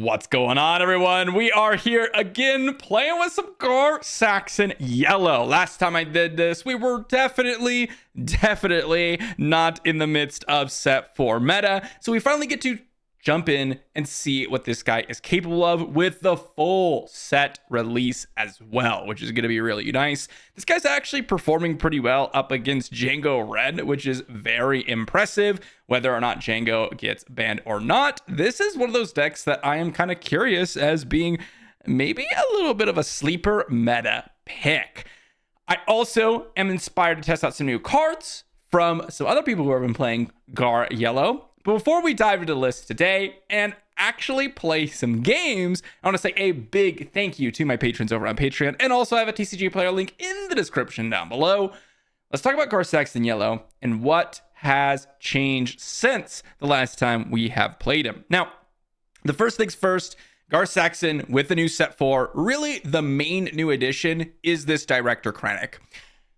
What's going on, everyone? We are here again playing with some Saxon yellow. Last time I did this, we were definitely not in the midst of set 4 meta. So we finally get to jump in and see what this guy is capable of with the full set release as well, which is going to be really nice. This guy's actually performing pretty well up against Django Red, which is very impressive. Whether or not Django gets banned or not, this is one of those decks that I am kind of curious as being maybe a little bit of a sleeper meta pick. I also am inspired to test out some new cards from some other people who have been playing Gar Yellow. But before we dive into the list today and actually play some games, I want to say a big thank you to my patrons over on Patreon, and also have a TCG player link in the description down below. Let's talk about Saxon Yellow and what has changed since the last time we have played him. Now, the first things first, Saxon with the new set 4, really the main new addition is this Director Krennic.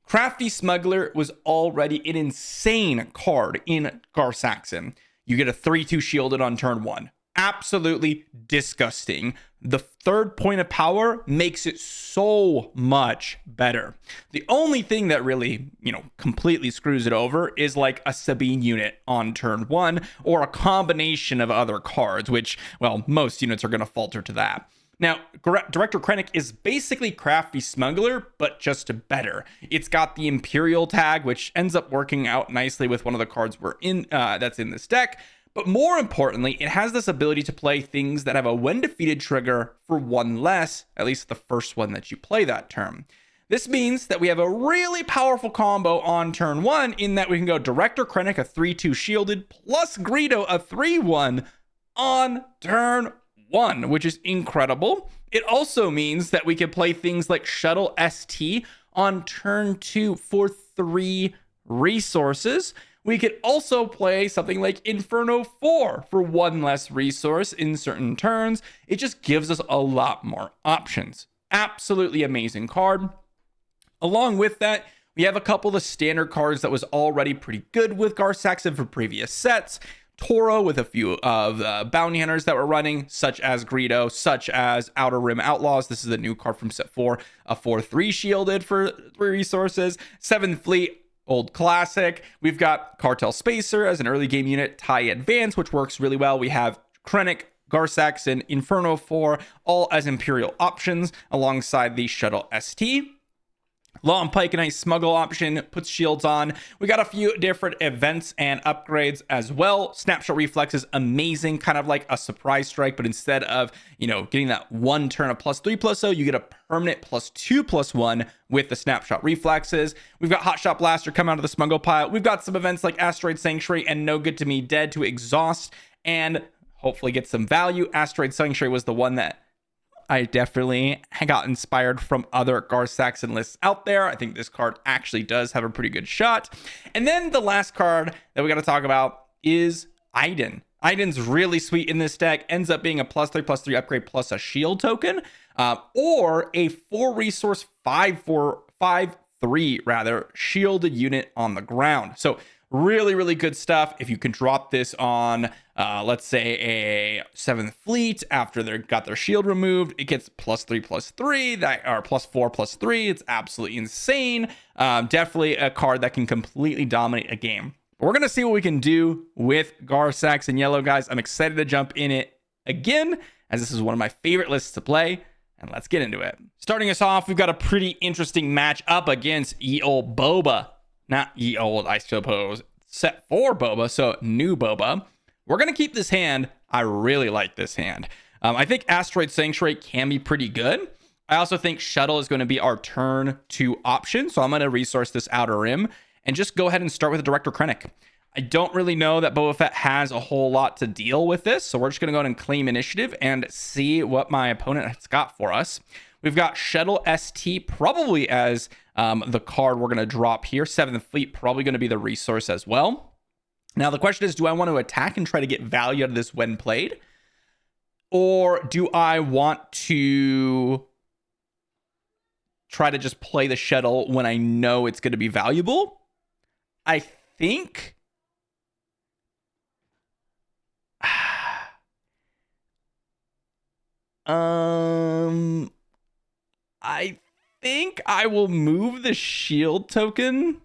Crafty Smuggler was already an insane card in Saxon. You get a 3/2 shielded on turn 1. Absolutely disgusting. The third point of power makes it so much better. The only thing that really, completely screws it over is like a Sabine unit on turn 1 or a combination of other cards, which, well, most units are going to falter to that. Now, Director Krennic is basically Crafty Smuggler, but just better. It's got the Imperial tag, which ends up working out nicely with one of the cards that's in this deck. But more importantly, it has this ability to play things that have a when defeated trigger for 1 less, at least the first one that you play that turn. This means that we have a really powerful combo on turn 1 in that we can go Director Krennic, a 3/2 shielded, plus Greedo, a 3/1 on turn 1, which is incredible. It also means that we can play things like Shuttle ST on turn 2 for 3 resources. We could also play something like Inferno 4 for 1 less resource in certain turns. It just gives us a lot more options. Absolutely amazing card. Along with that, we have a couple of the standard cards that was already pretty good with Saxon for previous sets. Toro with a few of the bounty hunters that were running, such as Greedo, such as Outer Rim Outlaws. This is a new card from set 4, a 4/3 shielded for 3 resources. 7th Fleet, old classic. We've got Cartel Spacer as an early game unit, TIE Advance, which works really well. We have Krennic, Saxon, Inferno 4, all as Imperial options alongside the Shuttle ST. Long Pike and Ice Smuggle option puts shields on. We got a few different events and upgrades as well. Snapshot Reflex is amazing, kind of like a surprise strike, but instead of, getting that 1 turn of +3/+0, you get a permanent +2/+1 with the Snapshot Reflexes. We've got Hotshot Blaster come out of the Smuggle pile. We've got some events like Asteroid Sanctuary and No Good to Me Dead to exhaust and hopefully get some value. Asteroid Sanctuary was the one that I definitely got inspired from other Saxon lists out there. I think this card actually does have a pretty good shot. And then the last card that we got to talk about is Iden. Iden's really sweet in this deck. Ends up being a +3/+3 upgrade plus a shield token, or a 4 resource 5/3 shielded unit on the ground. So really good stuff. If you can drop this on, let's say a 7th Fleet after they got their shield removed, it gets +3/+3, that or +4/+3. It's absolutely insane. Definitely a card that can completely dominate a game. But we're gonna see what we can do with Saxon Yellow, guys. I'm excited to jump in it again, as this is one of my favorite lists to play. And let's get into it. Starting us off, we've got a pretty interesting match up against old Boba. Not old, I suppose. Set 4 Boba, so new Boba. We're going to keep this hand. I really like this hand. I think Asteroid Sanctuary can be pretty good. I also think Shuttle is going to be our turn 2 option, so I'm going to resource this Outer Rim and just go ahead and start with the Director Krennic. I don't really know that Boba Fett has a whole lot to deal with this, so we're just going to go ahead and claim initiative and see what my opponent has got for us. We've got Shuttle ST probably as the card we're going to drop here. 7th Fleet probably going to be the resource as well. Now, the question is, do I want to attack and try to get value out of this when played? Or do I want to try to just play the Shuttle when I know it's going to be valuable? I think I think I will move the shield token.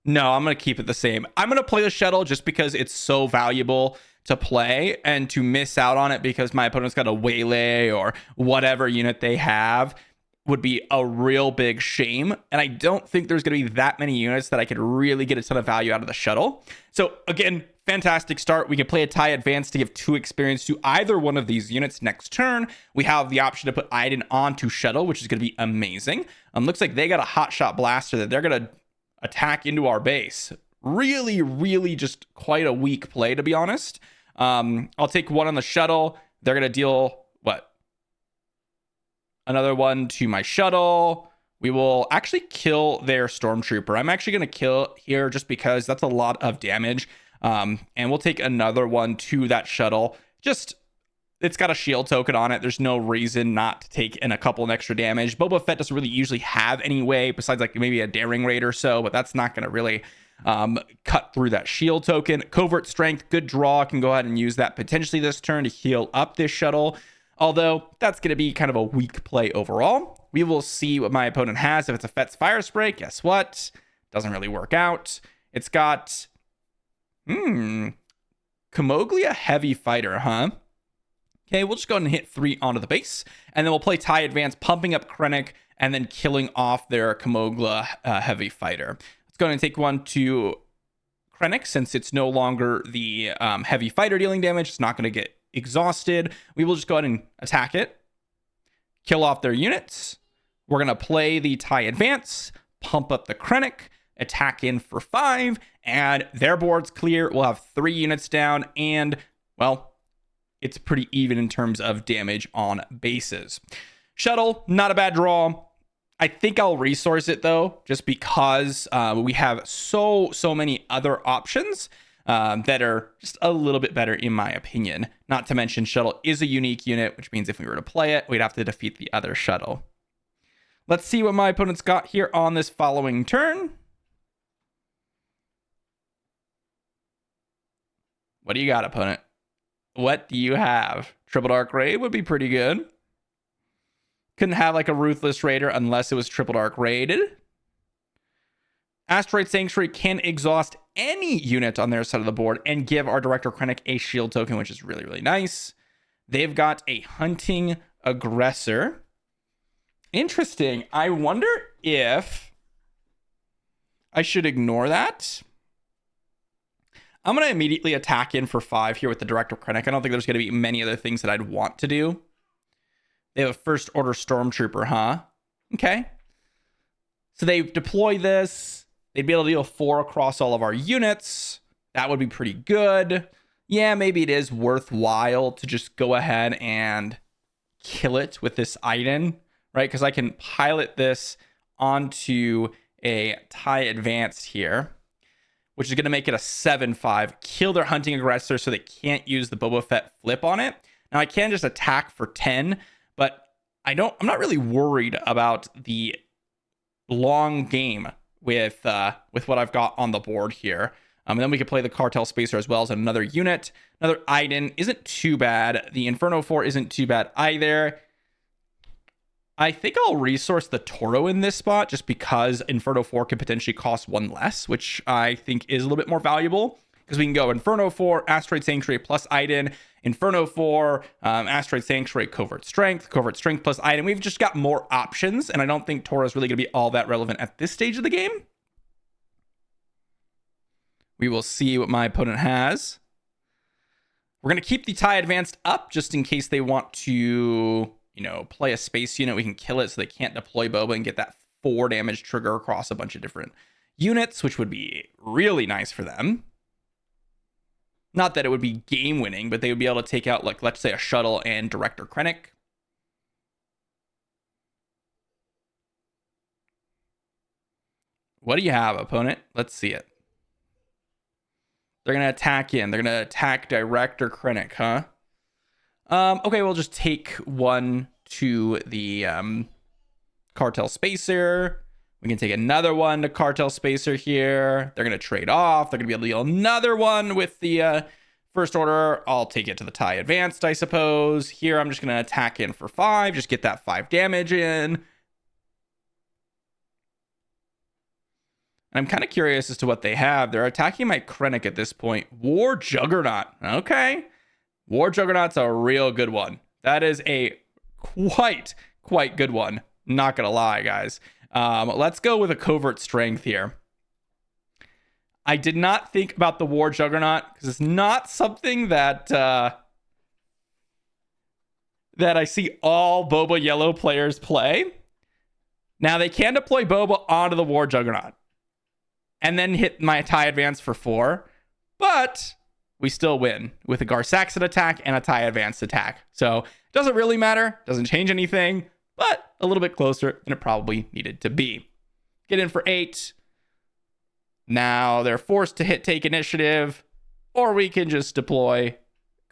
No, I'm going to keep it the same. I'm going to play the shuttle just because it's so valuable to play, and to miss out on it because my opponent's got a waylay or whatever unit they have would be a real big shame. And I don't think there's going to be that many units that I could really get a ton of value out of the shuttle. So again, fantastic start. We can play a tie advance to give 2 experience to either one of these units next turn. We have the option to put Iden onto shuttle, which is going to be amazing. Looks like they got a hot shot blaster that they're going to attack into our base. Really, really just quite a weak play, to be honest. I'll take 1 on the shuttle. They're going to deal what? Another 1 to my shuttle. We will actually kill their stormtrooper. I'm actually going to kill here just because that's a lot of damage. And we'll take another 1 to that shuttle. Just, it's got a shield token on it. There's no reason not to take in a couple of extra damage. Boba Fett doesn't really usually have any way besides like maybe a daring raid or so, but that's not going to really cut through that shield token. Covert strength, good draw. Can go ahead and use that potentially this turn to heal up this shuttle. Although that's going to be kind of a weak play overall. We will see what my opponent has. If it's a Fett's Fire Spray, guess what? Doesn't really work out. It's got Kamoglia Heavy Fighter, huh? Okay, we'll just go ahead and hit 3 onto the base, and then we'll play tie advance, pumping up Krennic, and then killing off their Kamoglia Heavy Fighter. Let's go ahead and take 1 to Krennic, since it's no longer the Heavy Fighter dealing damage. It's not going to get exhausted. We will just go ahead and attack it, kill off their units. We're going to play the tie advance, pump up the Krennic, attack in for 5, and their board's clear. We'll have 3 units down, and, well, it's pretty even in terms of damage on bases. Shuttle, not a bad draw. I think I'll resource it, though, just because we have so many other options that are just a little bit better, in my opinion. Not to mention, shuttle is a unique unit, which means if we were to play it, we'd have to defeat the other shuttle. Let's see what my opponent's got here on this following turn. What do you got, opponent? What do you have? Triple Dark Raid would be pretty good. Couldn't have like a Ruthless Raider unless it was Triple Dark Raided. Asteroid Sanctuary can exhaust any unit on their side of the board and give our Director Krennic a shield token, which is really, really nice. They've got a Hunting Aggressor. Interesting. I wonder if I should ignore that. I'm going to immediately attack in for 5 here with the Director Krennic. I don't think there's going to be many other things that I'd want to do. They have a First Order Stormtrooper, huh? Okay. So they deploy this. They'd be able to deal 4 across all of our units. That would be pretty good. Yeah, maybe it is worthwhile to just go ahead and kill it with this Iden, right? Because I can pilot this onto a tie advanced here, which is going to make it a 7-5. Kill their Hunting Aggressor so they can't use the Boba Fett flip on it. Now, I can just attack for 10, but I'm not really worried about the long game with what I've got on the board here. And then we could play the Cartel Spacer as well as another unit. Another Iden isn't too bad. The Inferno 4 isn't too bad either. I think I'll resource the Toro in this spot just because Inferno 4 could potentially cost 1 less, which I think is a little bit more valuable because we can go Inferno 4, Asteroid Sanctuary plus Iden, Inferno 4, Asteroid Sanctuary, Covert Strength plus Iden. We've just got more options, and I don't think Toro is really going to be all that relevant at this stage of the game. We will see what my opponent has. We're going to keep the tie advanced up just in case they want to, play a space unit. We can kill it so they can't deploy Boba and get that 4 damage trigger across a bunch of different units, which would be really nice for them. Not that it would be game winning, but they would be able to take out, like, let's say a shuttle and Director Krennic. What do you have, opponent? Let's see it. They're going to attack in. They're going to attack Director Krennic, huh? Okay, we'll just take 1 to the Cartel Spacer. We can take another 1 to Cartel Spacer here. They're going to trade off. They're going to be able to deal another 1 with the First order, I'll take it to the tie advanced, I suppose. Here, I'm just going to attack in for 5. Just get that 5 damage in. And I'm kind of curious as to what they have. They're attacking my Krennic at this point. War Juggernaut. Okay. War Juggernaut's a real good one. That is a quite good one. Not going to lie, guys. Let's go with a Covert Strength here. I did not think about the War Juggernaut because it's not something that that I see all Boba Yellow players play. Now, they can deploy Boba onto the War Juggernaut and then hit my tie advance for 4, but we still win with a Gar Saxon attack and a tie advanced attack. So it doesn't really matter, doesn't change anything, but a little bit closer than it probably needed to be. Get in for 8. Now they're forced to take initiative, or we can just deploy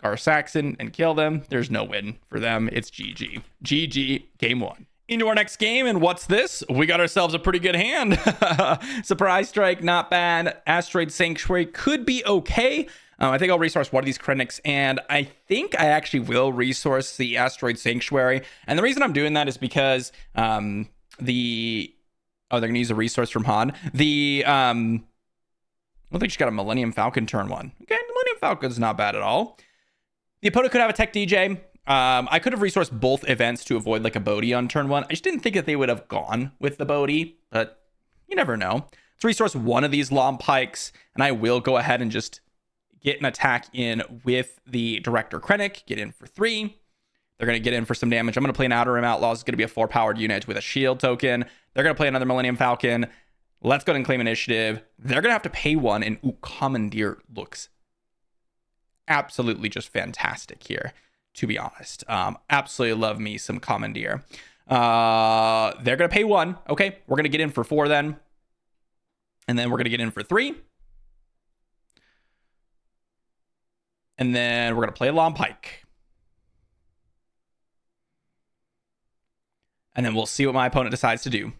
Gar Saxon and kill them. There's no win for them. It's GG. GG, game 1. Into our next game, and what's this? We got ourselves a pretty good hand. Surprise Strike, not bad. Asteroid Sanctuary could be okay. I think I'll resource one of these Krennics, and I think I actually will resource the Asteroid Sanctuary. And the reason I'm doing that is because they're going to use a resource from Han. I don't think she got a Millennium Falcon turn 1. Okay, Millennium Falcon's not bad at all. The opponent could have a Tech DJ. I could have resourced both events to avoid like a Bodhi on turn 1. I just didn't think that they would have gone with the Bodhi, but you never know. Let's resource one of these Long Pikes, and I will go ahead and just get an attack in with the Director Krennic. Get in for 3. They're going to get in for some damage. I'm going to play an Outer Rim Outlaws. It's going to be a 4-powered unit with a shield token. They're going to play another Millennium Falcon. Let's go ahead and claim initiative. They're going to have to pay 1, and Commandeer looks absolutely just fantastic here, to be honest. Absolutely love me some Commandeer. They're going to pay 1. Okay, we're going to get in for 4 then. And then we're going to get in for 3. And then we're going to play a Long Pike. And then we'll see what my opponent decides to do.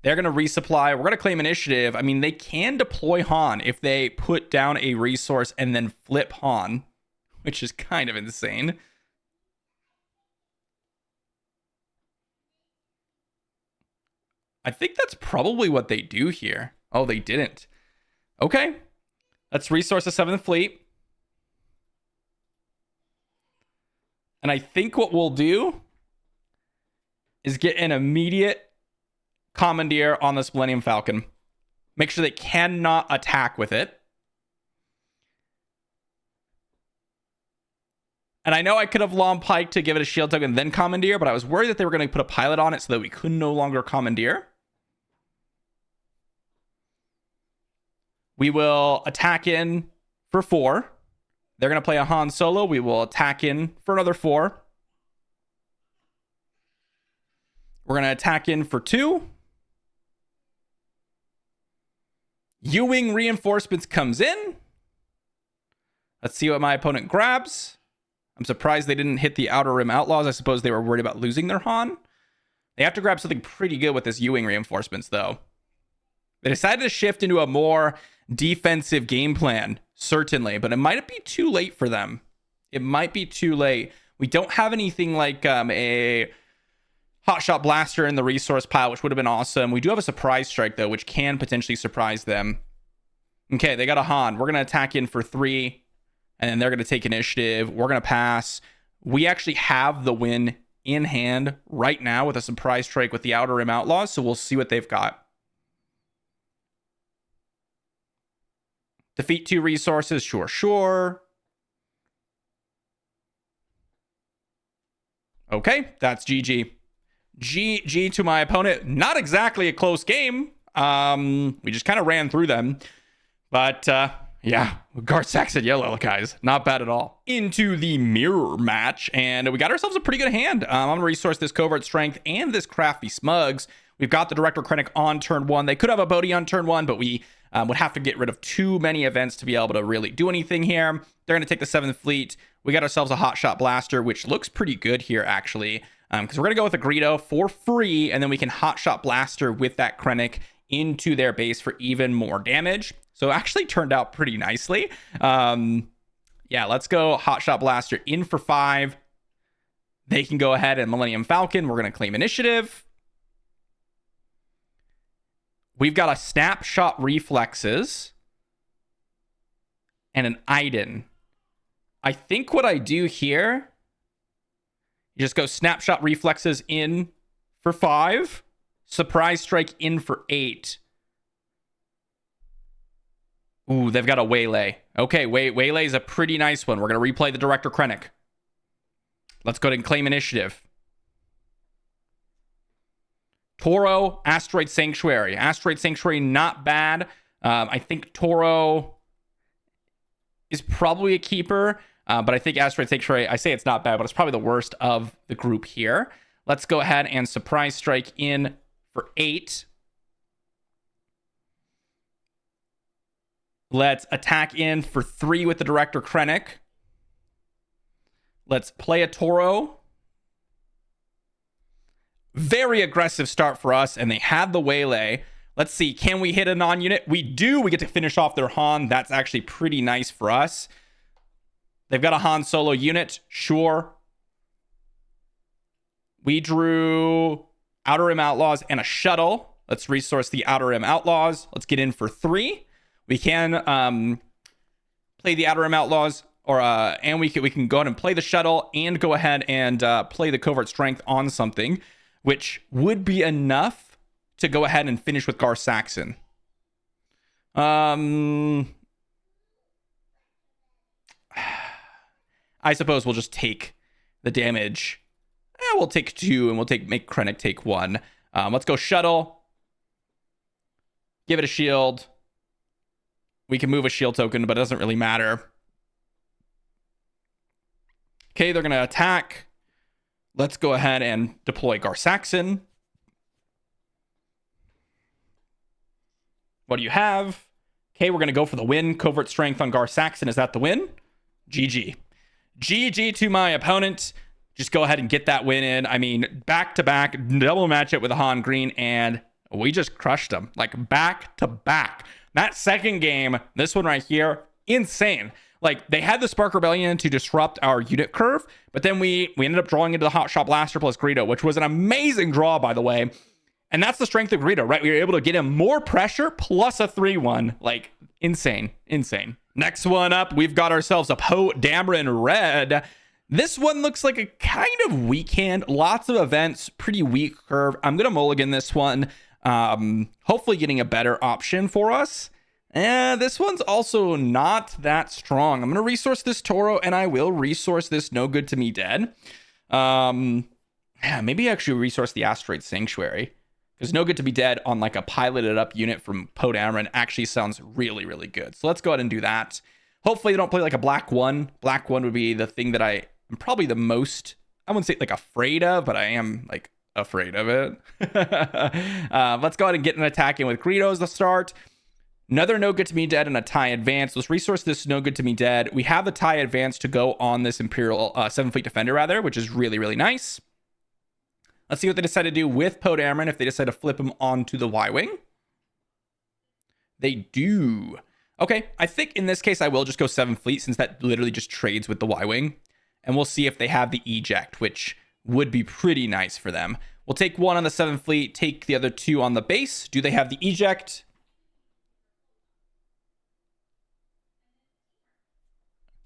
They're going to resupply. We're going to claim initiative. I mean, they can deploy Han if they put down a resource and then flip Han, which is kind of insane. I think that's probably what they do here. Oh, they didn't. Okay. Let's resource the 7th Fleet. And I think what we'll do is get an immediate Commandeer on this Millennium Falcon. Make sure they cannot attack with it. And I know I could have Long Pike to give it a shield token, then Commandeer, but I was worried that they were going to put a pilot on it so that we could no longer Commandeer. We will attack in for 4. They're going to play a Han Solo. We will attack in for another 4. We're going to attack in for 2. U-Wing reinforcements comes in. Let's see what my opponent grabs. I'm surprised they didn't hit the Outer Rim Outlaws. I suppose they were worried about losing their Han. They have to grab something pretty good with this U-Wing reinforcements, though. They decided to shift into a more defensive game plan, certainly, but it might be too late for them. It might be too late. We don't have anything like a Hotshot Blaster in the resource pile, which would have been awesome. We do have a Surprise Strike, though, which can potentially surprise them. Okay, they got a Han. We're going to attack in for 3, and then they're going to take initiative. We're going to pass. We actually have the win in hand right now with a Surprise Strike with the Outer Rim Outlaws, so we'll see what they've got. Defeat 2 resources, sure. Okay, that's GG. GG to my opponent. Not exactly a close game. We just kind of ran through them. But, yeah, Gar Saxon yellow, guys. Not bad at all. Into the mirror match. And we got ourselves a pretty good hand. I'm going to resource this Covert Strength and this Crafty Smugs. We've got the Director Krennic on turn 1. They could have a Bodhi on turn 1, but we would have to get rid of too many events to be able to really do anything here. They're going to take the 7th Fleet. We got ourselves a Hotshot Blaster, which looks pretty good here, actually. Because we're going to go with a Greedo for free, and then we can Hotshot Blaster with that Krennic into their base for even more damage. So it actually turned out pretty nicely. Yeah, let's go Hotshot Blaster in for 5. They can go ahead and Millennium Falcon. We're going to claim initiative. We've got a Snapshot Reflexes and an Iden. I think what I do here, you just go Snapshot Reflexes in for 5. Surprise Strike in for 8. Ooh, they've got a Waylay. Okay, Waylay is a pretty nice one. We're going to replay the Director Krennic. Let's go ahead and claim initiative. Toro, Asteroid Sanctuary. Asteroid Sanctuary, not bad. I think Toro is probably a keeper. But I think Asteroid Sanctuary, I say it's not bad, but it's probably the worst of the group here. Let's go ahead and Surprise Strike in for 8. Let's attack in for 3 with the Director Krennic. Let's play a Toro. Very aggressive start for us, and they have the Waylay. Let's see, can we hit a non-unit? We do. We get to finish off their Han. That's actually pretty nice for us. They've got a Han Solo unit. Sure. We drew Outer Rim Outlaws and a shuttle. Let's resource the Outer Rim Outlaws. Let's get in for 3. We can play the Outer Rim Outlaws, or and we can go ahead and play the shuttle and go ahead and play the Covert Strength on something, which would be enough to go ahead and finish with Gar Saxon. I suppose we'll just take the damage. We'll take 2, and we'll make Krennic take 1. Let's go shuttle. Give it a shield. We can move a shield token, but it doesn't really matter. Okay, they're going to attack. Let's go ahead and deploy Gar Saxon. What do you have? Okay, we're going to go for the win. Covert Strength on Gar Saxon. Is that the win? GG. GG to my opponent. Just go ahead and get that win in. I mean, back-to-back, double matchup with Han Green, and we just crushed them. Like, back-to-back. That second game, this one right here, insane. Like, they had the Spark Rebellion to disrupt our unit curve, but then we ended up drawing into the Hotshot Blaster plus Greedo, which was an amazing draw, by the way. And that's the strength of Greedo, right? We were able to get him more pressure plus a 3-1. Like, insane. Insane. Next one up, we've got ourselves a Poe Dameron Red. This one looks like a kind of weak hand. Lots of events, pretty weak curve. I'm going to mulligan this one. Hopefully getting a better option for us. This one's also not that strong. I'm going to resource this Toro, and I will resource this No Good To Me Dead. Maybe actually resource the Asteroid Sanctuary, because No Good To Be Dead on like a piloted up unit from Poe Dameron actually sounds really, really good. So let's go ahead and do that. Hopefully they don't play like a Black 1. Black 1 would be the thing that I'm probably the most, I wouldn't say like afraid of, but I am like afraid of it. Let's go ahead and get an attack in with Greedo as the start. Another No Good To Me Dead and a TIE Advance. Let's resource this No Good To Me Dead. We have the TIE Advance to go on this Imperial 7th Fleet Defender, rather, which is really, really nice. Let's see what they decide to do with Poe Dameron if they decide to flip him onto the Y-Wing. They do. Okay, I think in this case I will just go 7th Fleet, since that literally just trades with the Y-Wing. And we'll see if they have the Eject, which would be pretty nice for them. We'll take 1 on the 7th Fleet, take the other 2 on the base. Do they have the Eject?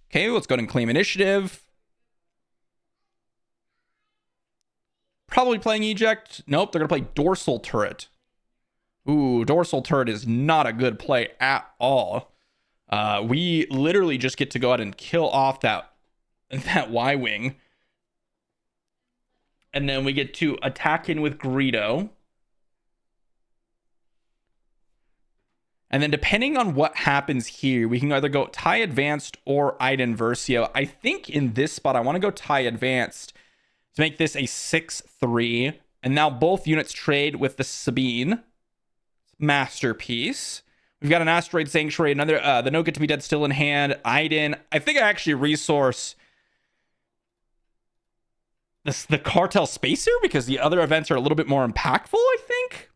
Okay, let's go ahead and claim initiative. Probably playing Eject. Nope, they're going to play Dorsal Turret. Ooh, Dorsal Turret is not a good play at all. We literally just get to go ahead and kill off that Y-Wing. And then we get to attack in with Greedo. And then depending on what happens here, we can either go TIE Advanced or Iden Versio. I think in this spot, I want to go TIE Advanced to make this a 6-3. And now both units trade with the Sabine. Masterpiece. We've got an Asteroid Sanctuary, another, the No Good To Be Dead still in hand. Iden. I think I actually resource the Cartel Spacer, because the other events are a little bit more impactful, I think.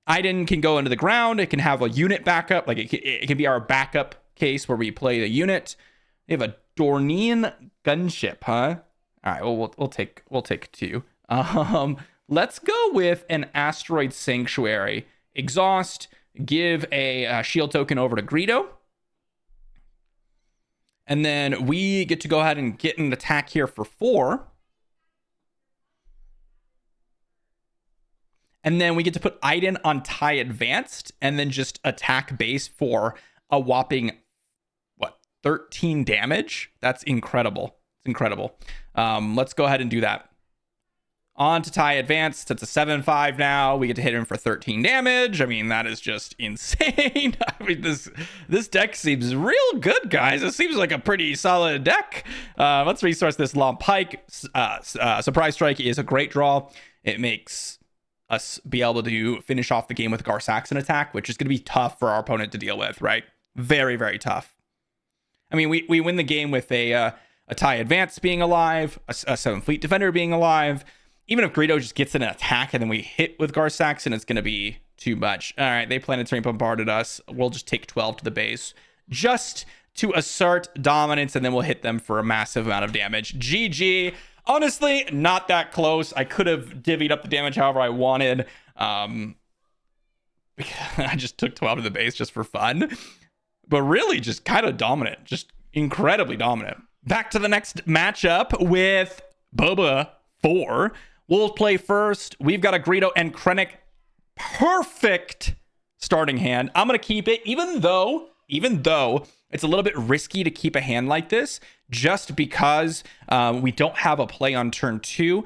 Iden can go into the ground. It can have a unit backup. Like it can be our backup case where we play the unit. We have a Dornian gunship, huh? All right, well, we'll take 2. Let's go with an Asteroid Sanctuary. Exhaust, give a shield token over to Greedo. And then we get to go ahead and get an attack here for 4. And then we get to put Iden on TIE Advanced and then just attack base for a whopping, 13 damage? That's incredible. It's incredible. Let's go ahead and do that. On to TIE Advanced. It's a 7/5 now. We get to hit him for 13 damage. I mean, that is just insane. I mean, this deck seems real good, guys. It seems like a pretty solid deck. Let's resource this Long Pike. Surprise Strike is a great draw. It makes us be able to finish off the game with Gar Saxon attack, which is going to be tough for our opponent to deal with, right? Very, very tough. I mean, we win the game with a TIE Advance being alive, a 7 Fleet Defender being alive. Even if Greedo just gets in an attack and then we hit with Gar Saxon, it's going to be too much. All right, they Planetary bombarded us. We'll just take 12 to the base just to assert dominance, and then we'll hit them for a massive amount of damage. GG. Honestly, not that close. I could have divvied up the damage however I wanted. I just took 12 to the base just for fun. But really just kind of dominant. Just incredibly dominant. Back to the next matchup with Boba 4. We'll play first. We've got a Greedo and Krennic. Perfect starting hand. I'm going to keep it, even though it's a little bit risky to keep a hand like this, just because we don't have a play on turn 2,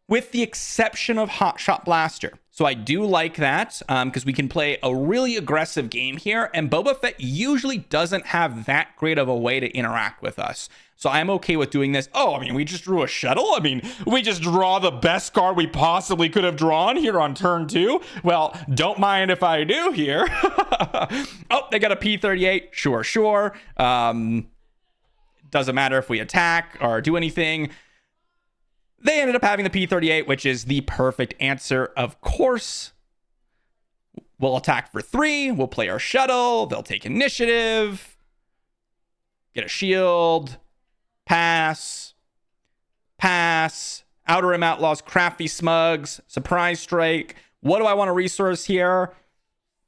with the exception of Hotshot Blaster. So I do like that because we can play a really aggressive game here, and Boba Fett usually doesn't have that great of a way to interact with us. So I'm okay with doing this. Oh, I mean, we just drew a shuttle? I mean, we just draw the best card we possibly could have drawn here on turn 2? Well, don't mind if I do here. Oh, they got a P-38. Sure. Doesn't matter if we attack or do anything. They ended up having the P-38, which is the perfect answer, of course. We'll attack for 3. We'll play our shuttle. They'll take initiative. Get a shield. Pass. Outer Rim Outlaws, Crafty Smugs, Surprise Strike. What do I want to resource here?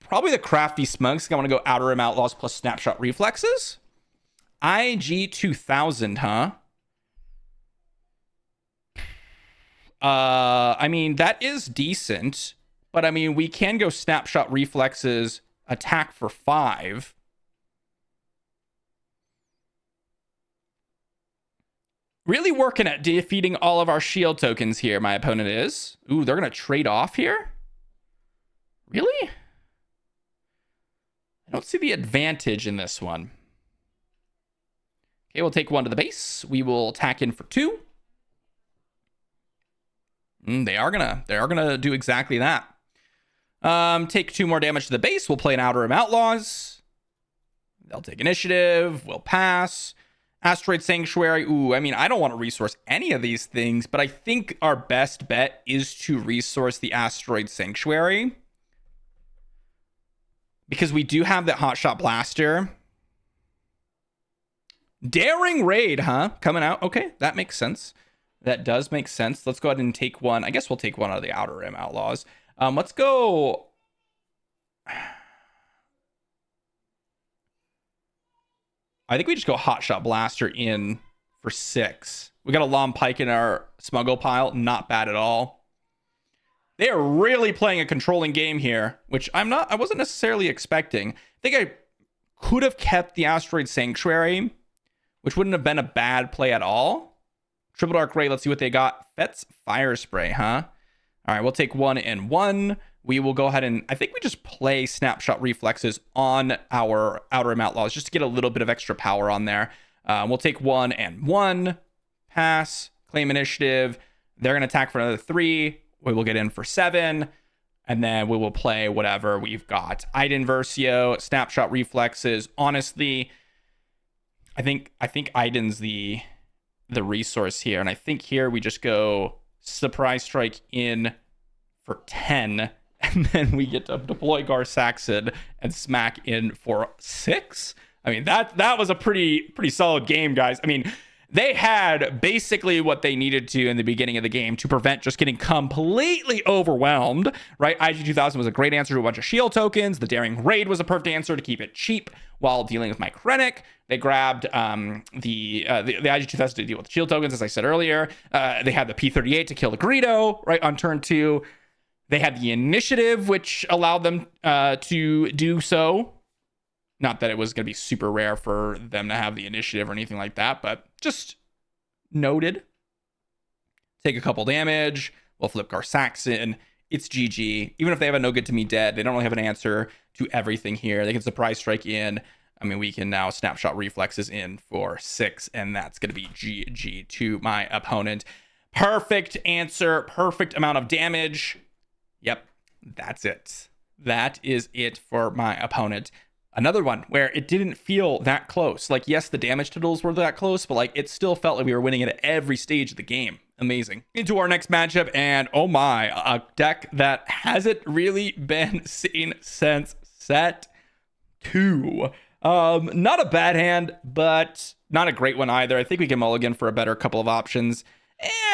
Probably the Crafty Smugs. I want to go Outer Rim Outlaws plus Snapshot Reflexes. IG 2000, huh? I mean, that is decent, but I mean, we can go Snapshot Reflexes, attack for 5. Really working at defeating all of our shield tokens here, my opponent is. Ooh, they're going to trade off here? Really? I don't see the advantage in this one. Okay, we'll take 1 to the base. We will attack in for 2. They are gonna do exactly that. Take 2 more damage to the base. We'll play an Outer Rim Outlaws. They'll take initiative. We'll pass. Asteroid Sanctuary. Ooh, I mean, I don't want to resource any of these things, but I think our best bet is to resource the Asteroid Sanctuary, because we do have that Hotshot Blaster. Daring Raid, huh? Coming out. Okay, that makes sense. That does make sense. Let's go ahead and take 1. I guess we'll take 1 out of the Outer Rim Outlaws. Let's go. I think we just go Hotshot Blaster in for 6. We got a Long Pike in our Smuggle pile. Not bad at all. They are really playing a controlling game here, which I wasn't necessarily expecting. I think I could have kept the Asteroid Sanctuary, which wouldn't have been a bad play at all. Triple Dark Ray, let's see what they got. Fett's Fire Spray, huh? All right, we'll take 1 and 1. We will go ahead and, I think we just play Snapshot Reflexes on our Outer Rim Outlaws just to get a little bit of extra power on there. We'll take 1 and 1. Pass. Claim initiative. They're going to attack for another 3. We will get in for 7. And then we will play whatever we've got. Iden Versio, Snapshot Reflexes. Honestly, I think Iden's the resource here. And I think here we just go Surprise Strike in for 10. And then we get to deploy Gar Saxon and smack in for 6. I mean, that was a pretty solid game, guys. I mean, they had basically what they needed to in the beginning of the game to prevent just getting completely overwhelmed, right? IG-2000 was a great answer to a bunch of shield tokens. The Daring Raid was a perfect answer to keep it cheap while dealing with my Krennic. They grabbed the IG-2000 to deal with shield tokens, as I said earlier. They had the P-38 to kill the Greedo, right, on turn 2. They had the initiative, which allowed them to do so. Not that it was going to be super rare for them to have the initiative or anything like that, but just noted. Take a couple damage. We'll flip Gar Saxon. It's GG. Even if they have a no good to me dead, they don't really have an answer to everything here. They can surprise strike in. I mean, we can now snapshot reflexes in for 6, and that's going to be GG to my opponent. Perfect answer. Perfect amount of damage. Yep, that's it. That is it for my opponent. Another one where it didn't feel that close. Like, yes, the damage totals were that close, but like it still felt like we were winning at every stage of the game. Amazing. Into our next matchup, and oh my, a deck that hasn't really been seen since set 2. Not a bad hand, but not a great one either. I think we can mulligan for a better couple of options.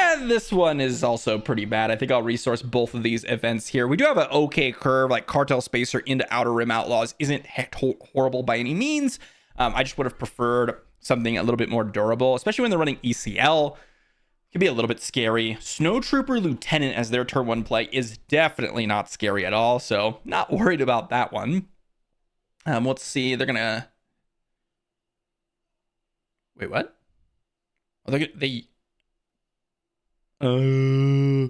And this one is also pretty bad. I think I'll resource both of these events here. We do have an okay curve, like Cartel Spacer into Outer Rim Outlaws isn't horrible by any means. I just would have preferred something a little bit more durable, especially when they're running ECL. It can be a little bit scary. Snowtrooper Lieutenant as their turn 1 play is definitely not scary at all, so not worried about that one. Let's see. They're gonna... Wait, what? Oh, I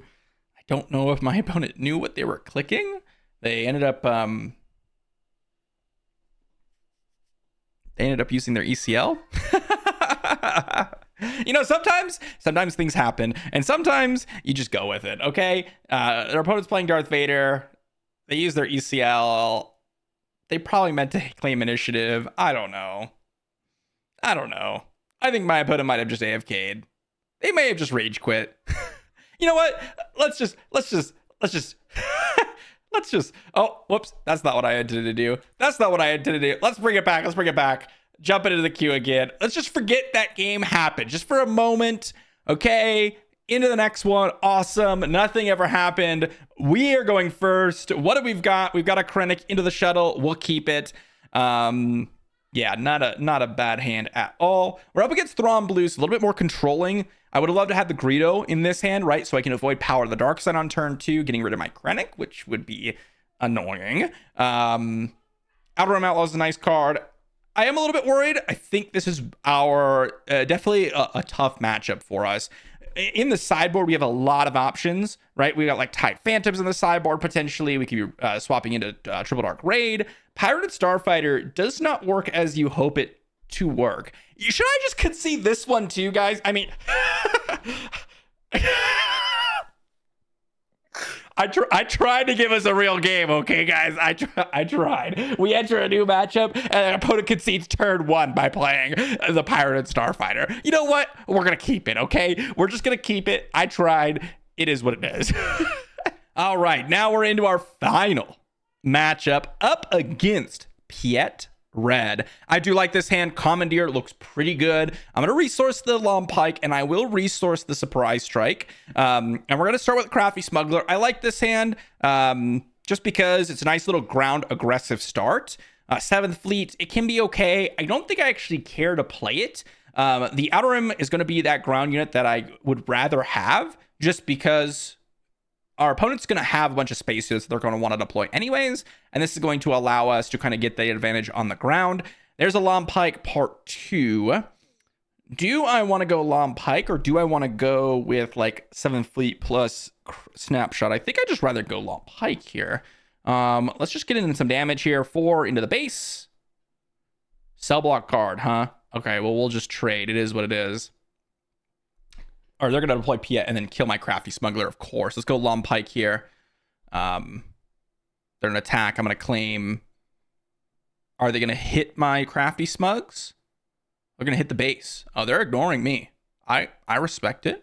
don't know if my opponent knew what they were clicking. They ended up using their ECL. You know, sometimes things happen, and sometimes you just go with it, okay? Their opponent's playing Darth Vader. They use their ECL. They probably meant to claim initiative. I don't know. I think my opponent might have just AFK'd. They may have just rage quit. You know what? Let's just. Oh, whoops. That's not what I intended to do. Let's bring it back. Jump into the queue again. Let's just forget that game happened. Just for a moment. Okay. Into the next one. Awesome. Nothing ever happened. We are going first. What do we've got? We've got a Krennic into the shuttle. We'll keep it. Yeah, not a bad hand at all. We're up against Thrawn Blue, so a little bit more controlling. I would have loved to have the Greedo in this hand, right? So I can avoid Power of the Dark Side on turn 2, getting rid of my Krennic, which would be annoying. Outer Rim Outlaw is a nice card. I am a little bit worried. I think this is our definitely a tough matchup for us. In the sideboard, we have a lot of options, right? We got like Tide Phantoms in the sideboard potentially. We could be swapping into Triple Dark Raid. Pirated Starfighter does not work as you hope it to work. Should I just concede this one too, guys? I mean, I tried to give us a real game, okay, guys? I tried. We enter a new matchup, and an opponent concedes turn 1 by playing the Pirated Starfighter. You know what? We're going to keep it, okay? We're just going to keep it. I tried. It is what it is. All right, now we're into our final matchup up against Piet Red. I do like this hand. Commandeer looks pretty good. I'm going to resource the Long Pike, and I will resource the Surprise Strike. And we're going to start with Crafty Smuggler. I like this hand just because it's a nice little ground aggressive start. 7th Fleet, it can be okay. I don't think I actually care to play it. The Outer Rim is going to be that ground unit that I would rather have just because our opponent's going to have a bunch of spaces they're going to want to deploy anyways, and this is going to allow us to kind of get the advantage on the ground. There's a Long Pike part 2. Do I want to go Long Pike, or do I want to go with like 7th Fleet plus Snapshot? I think I'd just rather go Long Pike here. Let's just get in some damage here. 4 into the base. Cell block card, huh? Okay, well, we'll just trade. It is what it is. Or they're going to deploy Piet and then kill my Crafty Smuggler, of course. Let's go Long Pike here. They're going to attack. I'm going to claim. Are they going to hit my Crafty Smugs? They're going to hit the base. Oh, they're ignoring me. I respect it.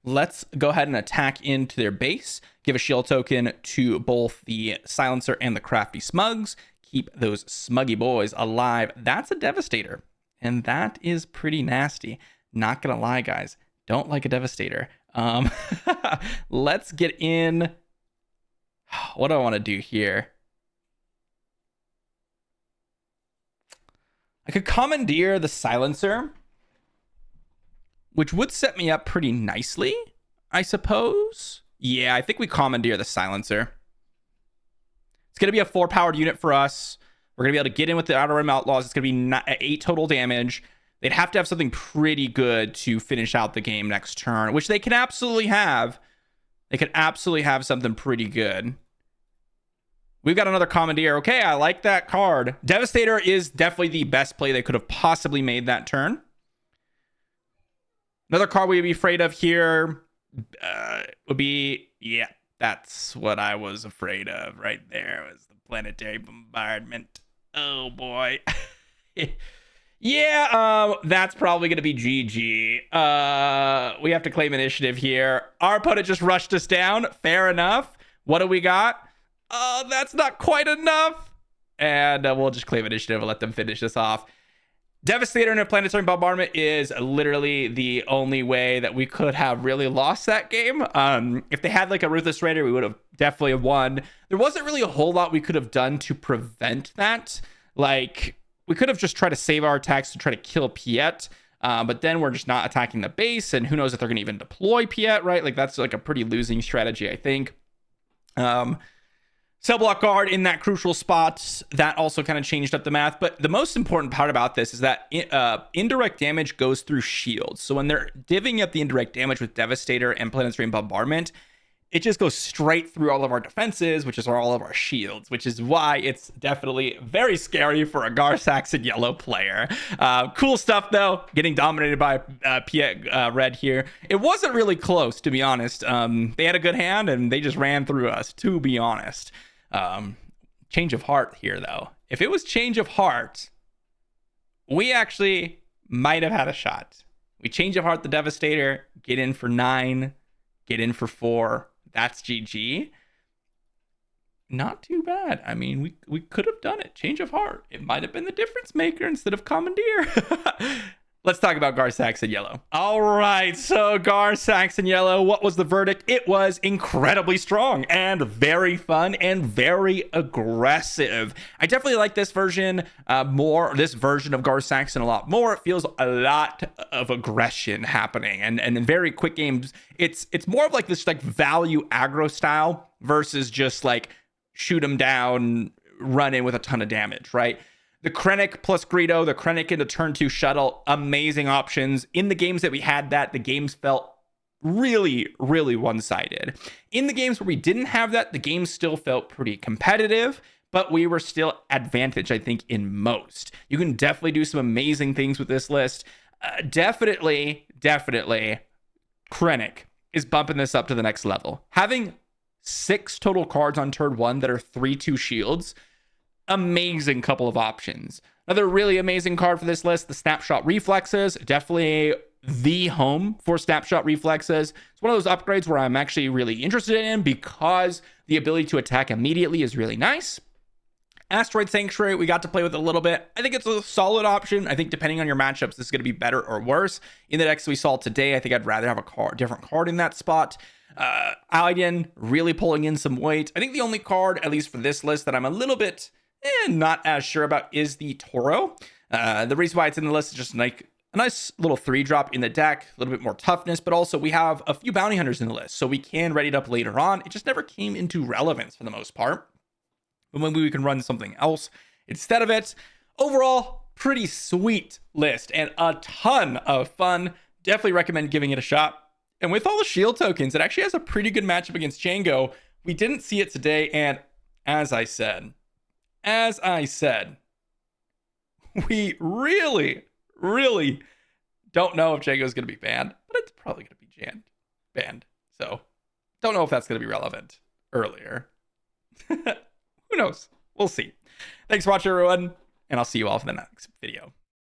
Let's go ahead and attack into their base. Give a shield token to both the Silencer and the Crafty Smugs. keep those smuggy boys alive. That's a Devastator, and that is pretty nasty. Not gonna lie, guys, don't like a Devastator. Let's get in. What do I want to do here? I could commandeer the Silencer, which would set me up pretty nicely, I suppose. Yeah, I think we commandeer the Silencer. It's going to be a 4-powered unit for us. We're going to be able to get in with the Outer Rim Outlaws. It's going to be 8 total damage. They'd have to have something pretty good to finish out the game next turn, which they can absolutely have. They could absolutely have something pretty good. We've got another Commandeer. Okay, I like that card. Devastator is definitely the best play they could have possibly made that turn. Another card we'd be afraid of here would be, yeah, that's what I was afraid of right there, was the Planetary Bombardment. Oh, boy. Yeah, that's probably going to be GG. We have to claim initiative here. Our opponent just rushed us down. Fair enough. What do we got? That's not quite enough. And we'll just claim initiative and let them finish this off. Devastator and a Planetary Bombardment is literally the only way that we could have really lost that game. If they had like a Ruthless Raider, we would have definitely won. There wasn't really a whole lot we could have done to prevent that. Like, we could have just tried to save our attacks to try to kill Piet. But then we're just not attacking the base, and who knows if they're going to even deploy Piet, right? Like, that's like a pretty losing strategy, I think. Cell block guard in that crucial spot, that also kind of changed up the math. But the most important part about this is that indirect damage goes through shields. So when they're divvying up the indirect damage with Devastator and Planetary Bombardment, it just goes straight through all of our defenses, which is all of our shields, which is why it's definitely very scary for a Saxon yellow player. Cool stuff, though, getting dominated by Piet red here. It wasn't really close, to be honest. They had a good hand, and they just ran through us, to be honest. Change of heart here, though. If it was change of heart, we actually might have had a shot. We change of heart the Devastator, get in for 9, get in for 4. That's GG. Not too bad. I mean, we could have done it. Change of heart. It might have been the difference maker instead of Commandeer. Let's talk about Saxon Yellow. All right, so Saxon Yellow, what was the verdict? It was incredibly strong and very fun and very aggressive. I definitely like this version more, this version of Saxon a lot more. It feels a lot of aggression happening, and in very quick games, it's more of like this like value aggro style versus just like shoot them down, run in with a ton of damage, right? The Krennic plus Greedo, the Krennic into turn 2 shuttle, amazing options. In the games that we had that, the games felt really, really one-sided. In the games where we didn't have that, the games still felt pretty competitive, but we were still advantaged, I think, in most. You can definitely do some amazing things with this list. Definitely, Krennic is bumping this up to the next level. Having 6 total cards on turn 1 that are 3/2 shields, amazing couple of options. Another really amazing card for this list, the Snapshot Reflexes. Definitely the home for Snapshot Reflexes. It's one of those upgrades where I'm actually really interested in because the ability to attack immediately is really nice. Asteroid Sanctuary, we got to play with it a little bit. I think it's a solid option. I think depending on your matchups, this is going to be better or worse. In the decks we saw today, I think I'd rather have a different card in that spot. Alien really pulling in some weight. I think the only card, at least for this list, that I'm a little bit not as sure about is the Toro. The reason why it's in the list is just like a nice little 3-drop in the deck, a little bit more toughness, but also we have a few bounty hunters in the list, so we can ready it up later on. It just never came into relevance for the most part, but maybe we can run something else instead of it. Overall, pretty sweet list and a ton of fun. Definitely recommend giving it a shot. And with all the shield tokens, it actually has a pretty good matchup against Django. We didn't see it today, and as I said, we really don't know if Django is going to be banned, but it's probably going to be banned. So don't know if that's going to be relevant earlier. Who knows? We'll see. Thanks for watching, everyone, and I'll see you all for the next video.